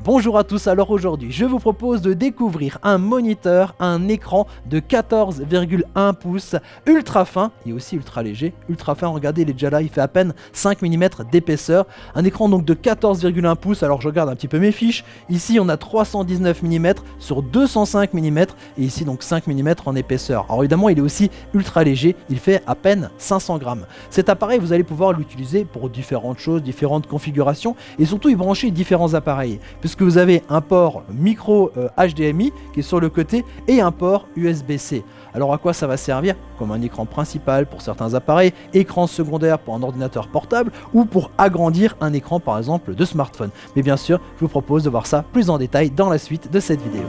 Bonjour à tous, alors aujourd'hui je vous propose de découvrir un moniteur, un écran de 14,1 pouces ultra fin et aussi ultra léger, ultra fin, regardez il est déjà là, il fait à peine 5 mm d'épaisseur, un écran donc de 14,1 pouces, alors je regarde un petit peu mes fiches, ici on a 319 mm sur 205 mm et ici donc 5 mm en épaisseur, alors évidemment il est aussi ultra léger, il fait à peine 500 grammes. Cet appareil vous allez pouvoir l'utiliser pour différentes choses, différentes configurations et surtout y brancher différents appareils. Puisque vous avez un port micro HDMI qui est sur le côté et un port USB-C. Alors à quoi ça va servir? Comme un écran principal pour certains appareils, écran secondaire pour un ordinateur portable ou pour agrandir un écran par exemple de smartphone. Mais bien sûr, je vous propose de voir ça plus en détail dans la suite de cette vidéo.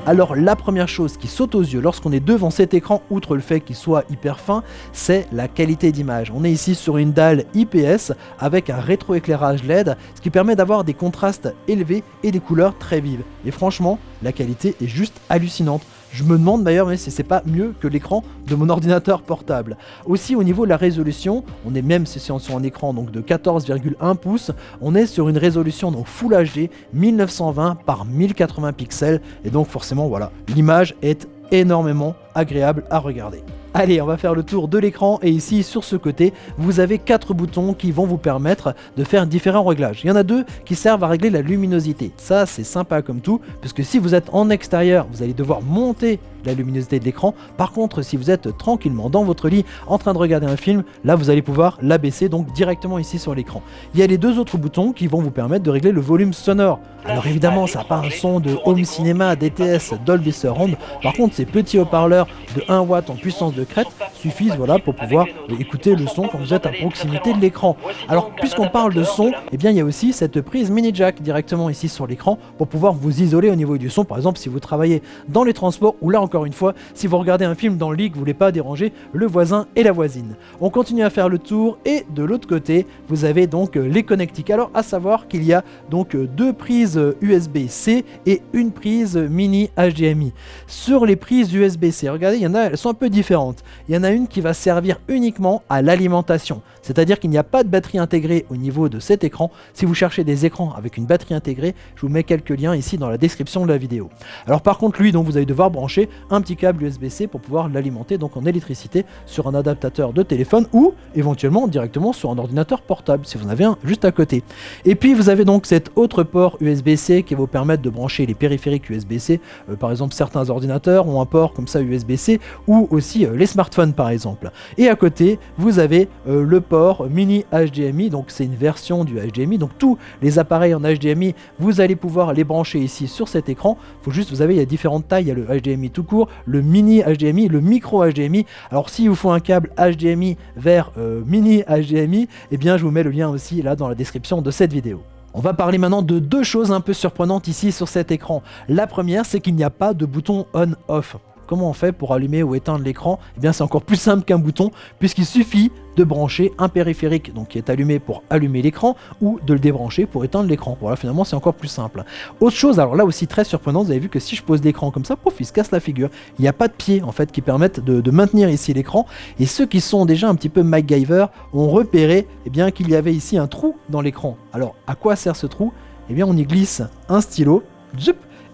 Alors la première chose qui saute aux yeux lorsqu'on est devant cet écran, outre le fait qu'il soit hyper fin, c'est la qualité d'image. On est ici sur une dalle IPS avec un rétroéclairage LED, ce qui permet d'avoir des contrastes élevés et des couleurs très vives. Et franchement, la qualité est juste hallucinante. Je me demande d'ailleurs mais si c'est pas mieux que l'écran de mon ordinateur portable. Aussi au niveau de la résolution, on est même si on est sur un écran donc de 14,1 pouces, on est sur une résolution donc Full HD 1920 par 1080 pixels et donc forcément voilà, l'image est énormément agréable à regarder. Allez, on va faire le tour de l'écran et ici sur ce côté, vous avez 4 boutons qui vont vous permettre de faire différents réglages. Il y en a 2 qui servent à régler la luminosité. Ça, c'est sympa comme tout, parce que si vous êtes en extérieur, vous allez devoir monter la luminosité de l'écran. Par contre, si vous êtes tranquillement dans votre lit en train de regarder un film, là vous allez pouvoir l'abaisser donc directement ici sur l'écran. Il y a les 2 autres boutons qui vont vous permettre de régler le volume sonore. Alors évidemment, ça n'a pas un son de home cinéma, DTS, Dolby Surround. Par contre, ces petits haut-parleurs de 1 watt en puissance de crête suffisent voilà, pour pouvoir écouter le son quand vous êtes à proximité de l'écran. Alors puisqu'on parle de son, eh bien, il y a aussi cette prise mini jack directement ici sur l'écran pour pouvoir vous isoler au niveau du son. Par exemple, si vous travaillez dans les transports ou là encore une fois, si vous regardez un film dans le lit que vous ne voulez pas déranger le voisin et la voisine. On continue à faire le tour et de l'autre côté, vous avez donc les connectiques. Alors à savoir qu'il y a donc 2 prises USB-C et une prise mini HDMI. Sur les prises USB-C, regardez, il y en a, elles sont un peu différentes. Il y en a une qui va servir uniquement à l'alimentation, c'est-à-dire qu'il n'y a pas de batterie intégrée au niveau de cet écran. Si vous cherchez des écrans avec une batterie intégrée, je vous mets quelques liens ici dans la description de la vidéo. Alors par contre lui, donc vous allez devoir brancher un petit câble USB-C pour pouvoir l'alimenter donc en électricité sur un adaptateur de téléphone ou éventuellement directement sur un ordinateur portable si vous en avez un juste à côté. Et puis vous avez donc cet autre port USB-C qui va vous permettre de brancher les périphériques USB-C. Par exemple, certains ordinateurs ont un port comme ça USB-C ou aussi les smartphones par exemple. Et à côté, vous avez le port mini HDMI, donc c'est une version du HDMI. Donc tous les appareils en HDMI, vous allez pouvoir les brancher ici sur cet écran. Faut juste, vous avez, il y a différentes tailles, il y a le HDMI tout court, le mini HDMI, le micro HDMI. Alors s'il vous faut un câble HDMI vers mini HDMI, eh bien je vous mets le lien aussi là dans la description de cette vidéo. On va parler maintenant de 2 choses un peu surprenantes ici sur cet écran. La première, c'est qu'il n'y a pas de bouton on-off. Comment on fait pour allumer ou éteindre l'écran? Eh bien c'est encore plus simple qu'un bouton puisqu'il suffit de brancher un périphérique donc qui est allumé pour allumer l'écran ou de le débrancher pour éteindre l'écran. Voilà, finalement c'est encore plus simple. Autre chose, alors là aussi très surprenant, vous avez vu que si je pose l'écran comme ça, pouf, il se casse la figure. Il n'y a pas de pieds en fait qui permettent de maintenir ici l'écran et ceux qui sont déjà un petit peu MacGyver ont repéré eh bien qu'il y avait ici un trou dans l'écran. Alors à quoi sert ce trou? Eh bien on y glisse un stylo,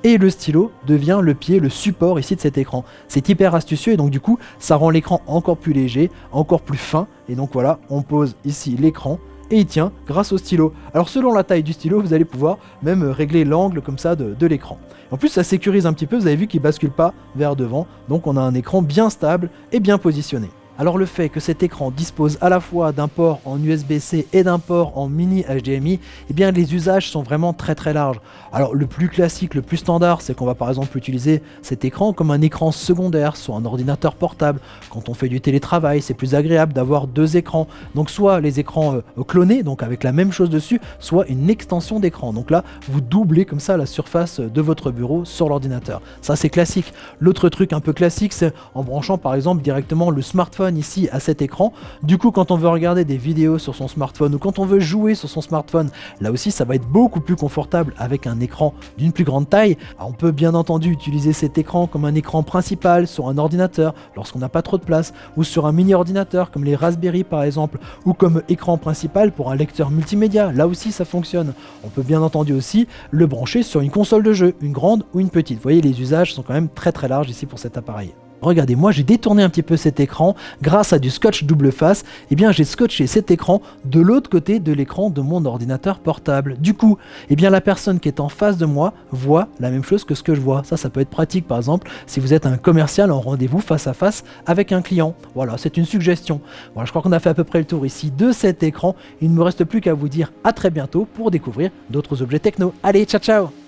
et le stylo devient le pied, le support ici de cet écran. C'est hyper astucieux et donc du coup ça rend l'écran encore plus léger, encore plus fin et donc voilà, on pose ici l'écran et il tient grâce au stylo. Alors selon la taille du stylo, vous allez pouvoir même régler l'angle comme ça de l'écran. En plus ça sécurise un petit peu, vous avez vu qu'il bascule pas vers devant, donc on a un écran bien stable et bien positionné. Alors le fait que cet écran dispose à la fois d'un port en USB-C et d'un port en mini HDMI, eh bien les usages sont vraiment très larges. Alors le plus classique, le plus standard, c'est qu'on va par exemple utiliser cet écran comme un écran secondaire sur un ordinateur portable. Quand on fait du télétravail, c'est plus agréable d'avoir 2 écrans. Donc soit les écrans clonés, donc avec la même chose dessus, soit une extension d'écran. Donc là, vous doublez comme ça la surface de votre bureau sur l'ordinateur. Ça c'est classique. L'autre truc un peu classique, c'est en branchant par exemple directement le smartphone téléphone ici à cet écran. Du coup, quand on veut regarder des vidéos sur son smartphone ou quand on veut jouer sur son smartphone, là aussi ça va être beaucoup plus confortable avec un écran d'une plus grande taille. Alors, on peut bien entendu utiliser cet écran comme un écran principal sur un ordinateur lorsqu'on n'a pas trop de place, ou sur un mini ordinateur comme les Raspberry par exemple, ou comme écran principal pour un lecteur multimédia. Là aussi ça fonctionne. On peut bien entendu aussi le brancher sur une console de jeu, une grande ou une petite. Vous voyez, les usages sont quand même très larges ici pour cet appareil. Regardez, moi j'ai détourné un petit peu cet écran grâce à du scotch double face. Eh bien j'ai scotché cet écran de l'autre côté de l'écran de mon ordinateur portable. Du coup, eh bien la personne qui est en face de moi voit la même chose que ce que je vois. Ça peut être pratique par exemple si vous êtes un commercial en rendez-vous face à face avec un client. Voilà, c'est une suggestion. Voilà, je crois qu'on a fait à peu près le tour ici de cet écran. Il ne me reste plus qu'à vous dire à très bientôt pour découvrir d'autres objets techno. Allez, ciao ciao!